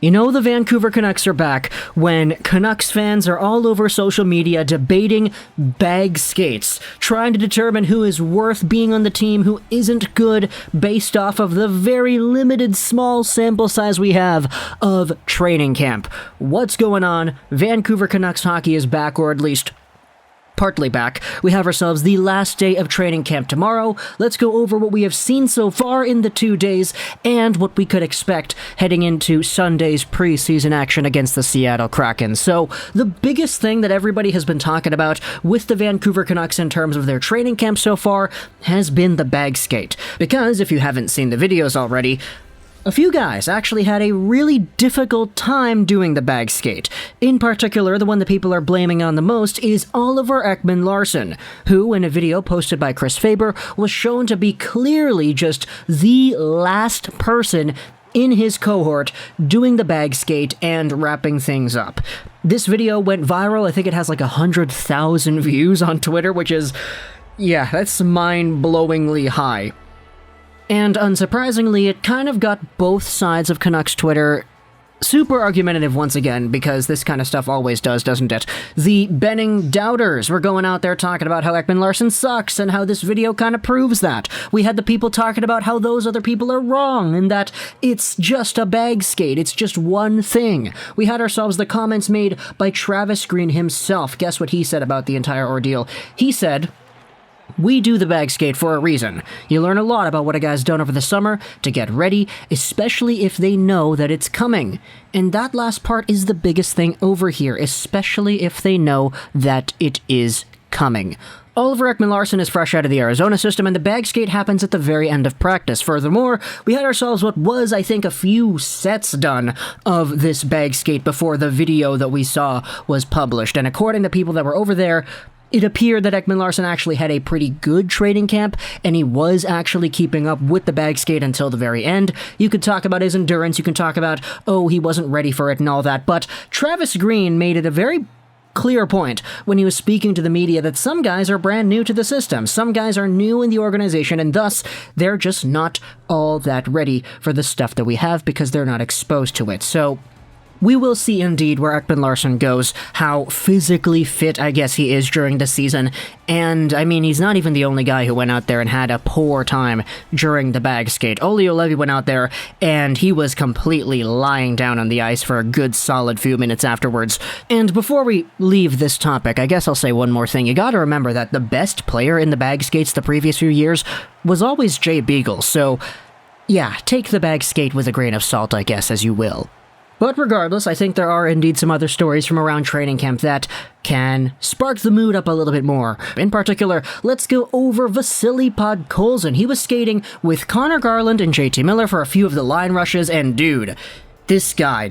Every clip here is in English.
You know the Vancouver Canucks are back when Canucks fans are all over social media debating bag skates, trying to determine who is worth being on the team, who isn't good, based off of the very limited small sample size we have of training camp. What's going on? Vancouver Canucks hockey is back, or at least partly back. We have ourselves the last day of training camp tomorrow. Let's go over what we have seen so far in the 2 days and what we could expect heading into Sunday's preseason action against the Seattle Kraken. So, the biggest thing that everybody has been talking about with the Vancouver Canucks in terms of their training camp so far has been the bag skate. Because if you haven't seen the videos already, a few guys actually had a really difficult time doing the bag skate. In particular, the one that people are blaming on the most is Oliver Ekman-Larsson, who, in a video posted by Chris Faber, was shown to be clearly just the last person in his cohort doing the bag skate and wrapping things up. This video went viral. I think it has like 100,000 views on Twitter, which is, yeah, that's mind-blowingly high. And unsurprisingly, it kind of got both sides of Canucks Twitter super argumentative once again, because this kind of stuff always does, doesn't it? The Benning doubters were going out there talking about how Ekman-Larsson sucks and how this video kind of proves that. We had the people talking about how those other people are wrong and that it's just a bag skate, it's just one thing. We had ourselves the comments made by Travis Green himself. Guess what he said about the entire ordeal? He said, "We do the bag skate for a reason. You learn a lot about what a guy's done over the summer to get ready, especially if they know that it's coming." And that last part is the biggest thing over here, especially if they know that it is coming. Oliver Ekman-Larsson is fresh out of the Arizona system, and the bag skate happens at the very end of practice. Furthermore, we had ourselves what was, I think, a few sets done of this bag skate before the video that we saw was published. And according to people that were over there, it appeared that Ekman-Larsson actually had a pretty good training camp, and he was actually keeping up with the bag skate until the very end. You could talk about his endurance, you can talk about, oh, he wasn't ready for it and all that, but Travis Green made it a very clear point when he was speaking to the media that some guys are brand new to the system, some guys are new in the organization, and thus they're just not all that ready for the stuff that we have because they're not exposed to it. So we will see indeed where Ekman-Larsson goes, how physically fit I guess he is during the season, and I mean, he's not even the only guy who went out there and had a poor time during the bag skate. Olli Juolevi went out there, and he was completely lying down on the ice for a good solid few minutes afterwards. And before we leave this topic, I guess I'll say one more thing. You gotta remember that the best player in the bag skates the previous few years was always Jay Beagle, so yeah, take the bag skate with a grain of salt, I guess, as you will. But regardless, I think there are indeed some other stories from around training camp that can spark the mood up a little bit more. In particular, let's go over Vasili Podkolzin. He was skating with Conor Garland and JT Miller for a few of the line rushes, and this guy,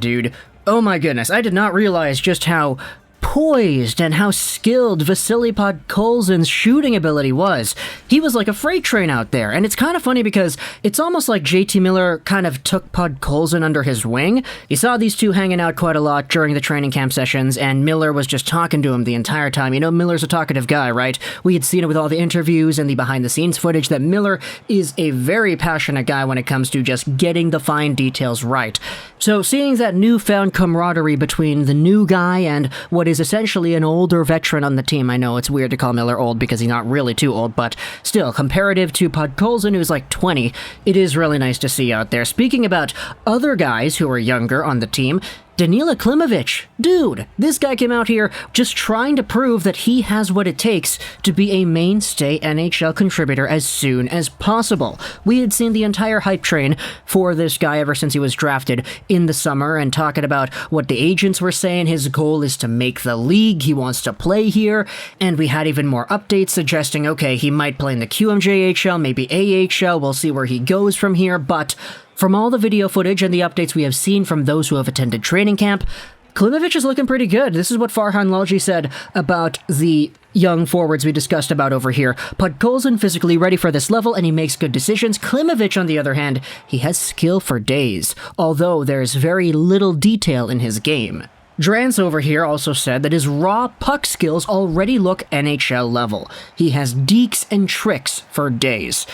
oh my goodness, I did not realize just how poised and how skilled Vasili Podkolzin's shooting ability was. He was like a freight train out there, and it's kind of funny because it's almost like JT Miller kind of took Podkolzin under his wing. You saw these two hanging out quite a lot during the training camp sessions, and Miller was just talking to him the entire time. You know, Miller's a talkative guy, right? We had seen it with all the interviews and the behind-the-scenes footage that Miller is a very passionate guy when it comes to just getting the fine details right. So seeing that newfound camaraderie between the new guy and what is essentially an older veteran on the team. I know it's weird to call Miller old because he's not really too old, but still, comparative to Podkolzin, who's like 20, it is really nice to see out there. Speaking about other guys who are younger on the team, Danila Klimovich. This guy came out here just trying to prove that he has what it takes to be a mainstay NHL contributor as soon as possible. We had seen the entire hype train for this guy ever since he was drafted in the summer, and talking about what the agents were saying. His goal is to make the league, he wants to play here, and we had even more updates suggesting, okay, he might play in the QMJHL, maybe AHL, we'll see where he goes from here, but from all the video footage and the updates we have seen from those who have attended training camp, Klimovich is looking pretty good. This is what Farhan Lalji said about the young forwards we discussed about over here. Podkolzin physically ready for this level, and he makes good decisions. Klimovich, on the other hand, he has skill for days, although there's very little detail in his game. Drance over here also said that his raw puck skills already look NHL level. He has deeks and tricks for days.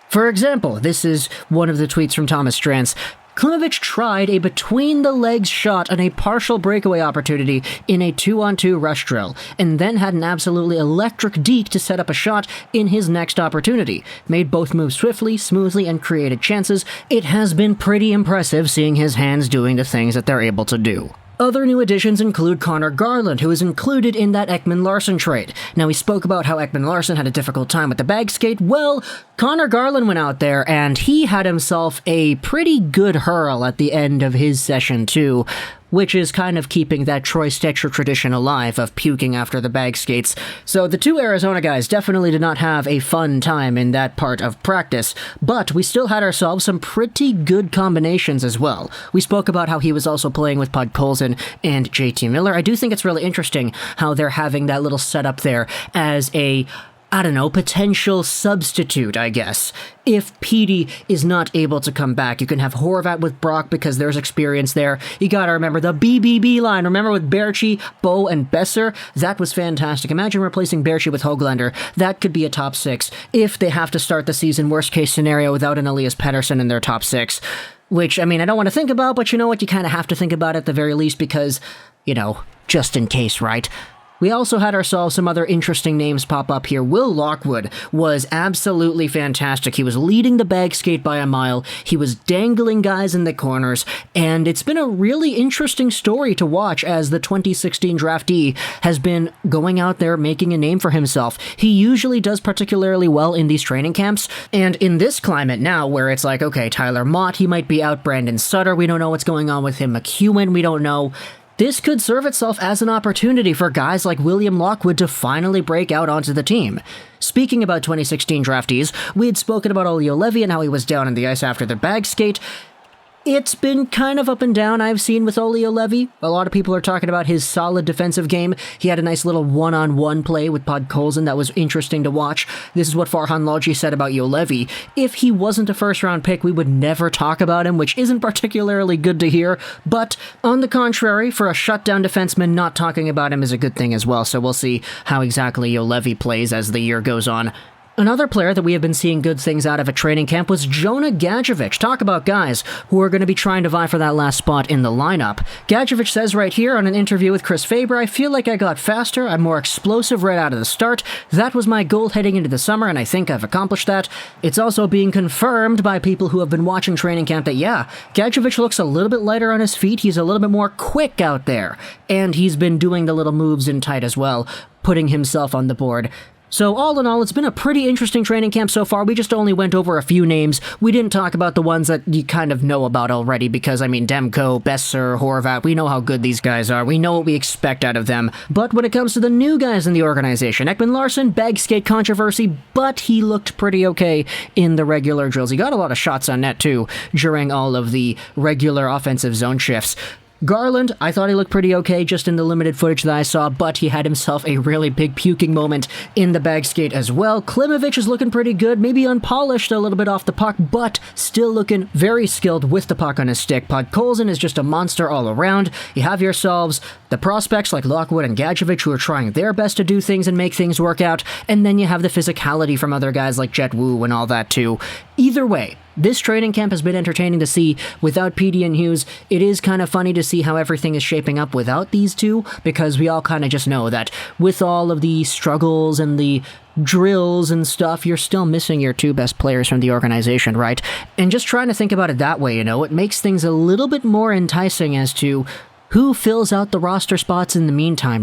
For example, this is one of the tweets from Thomas Drance. Klimovich tried a between-the-legs shot on a partial breakaway opportunity in a 2-on-2 rush drill, and then had an absolutely electric deke to set up a shot in his next opportunity. Made both moves swiftly, smoothly, and created chances. It has been pretty impressive seeing his hands doing the things that they're able to do. Other new additions include Conor Garland, who is included in that Ekman-Larsson trade. Now, we spoke about how Ekman-Larsson had a difficult time with the bag skate. Well, Conor Garland went out there, and he had himself a pretty good hurl at the end of his session, too, which is kind of keeping that Troy Stecher tradition alive of puking after the bag skates. So the two Arizona guys definitely did not have a fun time in that part of practice, but we still had ourselves some pretty good combinations as well. We spoke about how he was also playing with Podkolzin and JT Miller. I do think it's really interesting how they're having that little setup there as a potential substitute, I guess. If Petey is not able to come back, you can have Horvat with Brock because there's experience there. You gotta remember the BBB line. Remember with Berchi, Bo, and Besser? That was fantastic. Imagine replacing Berchi with Höglander. That could be a top six if they have to start the season, worst case scenario, without an Elias Pettersson in their top six. Which, I don't want to think about, but you know what? You kind of have to think about it at the very least because, just in case, right? We also had ourselves some other interesting names pop up here. Will Lockwood was absolutely fantastic. He was leading the bag skate by a mile. He was dangling guys in the corners, and it's been a really interesting story to watch as the 2016 draftee has been going out there making a name for himself. He usually does particularly well in these training camps, and in this climate now where it's like, okay, Tyler Mott, he might be out, Brandon Sutter, we don't know what's going on with him, McEwen, we don't know. This could serve itself as an opportunity for guys like William Lockwood to finally break out onto the team. Speaking about 2016 draftees, we had spoken about Olli Juolevi and how he was down on the ice after the bag skate. It's been kind of up and down, I've seen, with Olli Juolevi. A lot of people are talking about his solid defensive game. He had a nice little one-on-one play with Podkolzin that was interesting to watch. This is what Farhan Lalji said about Juolevi. If he wasn't a first-round pick, we would never talk about him, which isn't particularly good to hear. But, on the contrary, for a shutdown defenseman, not talking about him is a good thing as well, so we'll see how exactly Juolevi plays as the year goes on. Another player that we have been seeing good things out of at training camp was Jonah Gadjovich. Talk about guys who are going to be trying to vie for that last spot in the lineup. Gadjovich says right here on an interview with Chris Faber, "I feel like I got faster, I'm more explosive right out of the start. That was my goal heading into the summer, and I think I've accomplished that." It's also being confirmed by people who have been watching training camp that, yeah, Gadjovich looks a little bit lighter on his feet, he's a little bit more quick out there, and he's been doing the little moves in tight as well, putting himself on the board. So all in all, it's been a pretty interesting training camp so far. We just only went over a few names. We didn't talk about the ones that you kind of know about already because, Demko, Besser, Horvat, we know how good these guys are. We know what we expect out of them. But when it comes to the new guys in the organization, Ekman-Larsson, bag skate controversy, but he looked pretty okay in the regular drills. He got a lot of shots on net, too, during all of the regular offensive zone shifts. Garland, I thought he looked pretty okay just in the limited footage that I saw, but he had himself a really big puking moment in the bag skate as well. Klimovich is looking pretty good, maybe unpolished a little bit off the puck, but still looking very skilled with the puck on his stick. Podkolzin is just a monster all around. You have yourselves the prospects like Lockwood and Gadjovich who are trying their best to do things and make things work out, and then you have the physicality from other guys like Jet Wu and all that too. Either way, this training camp has been entertaining to see without Petey and Hughes. It is kind of funny to see how everything is shaping up without these two, because we all kind of just know that with all of the struggles and the drills and stuff, you're still missing your two best players from the organization, right? And just trying to think about it that way, it makes things a little bit more enticing as to who fills out the roster spots in the meantime,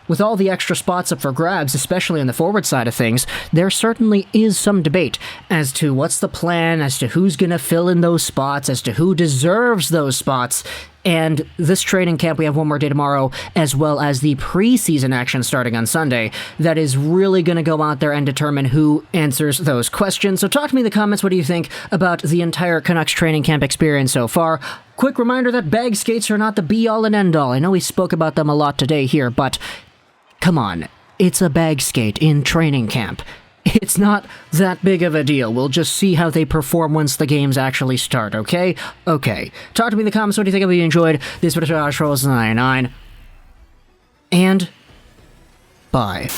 With all the extra spots up for grabs, especially on the forward side of things, there certainly is some debate as to what's the plan, as to who's going to fill in those spots, as to who deserves those spots. And this training camp, we have one more day tomorrow, as well as the preseason action starting on Sunday, that is really going to go out there and determine who answers those questions. So talk to me in the comments, what do you think about the entire Canucks training camp experience so far? Quick reminder that bag skates are not the be-all and end-all. I know we spoke about them a lot today here, but come on, it's a bag skate in training camp. It's not that big of a deal. We'll just see how they perform once the games actually start, okay? Okay. Talk to me in the comments. What do you think? If you enjoyed this video, Josh Rolls 99. And bye.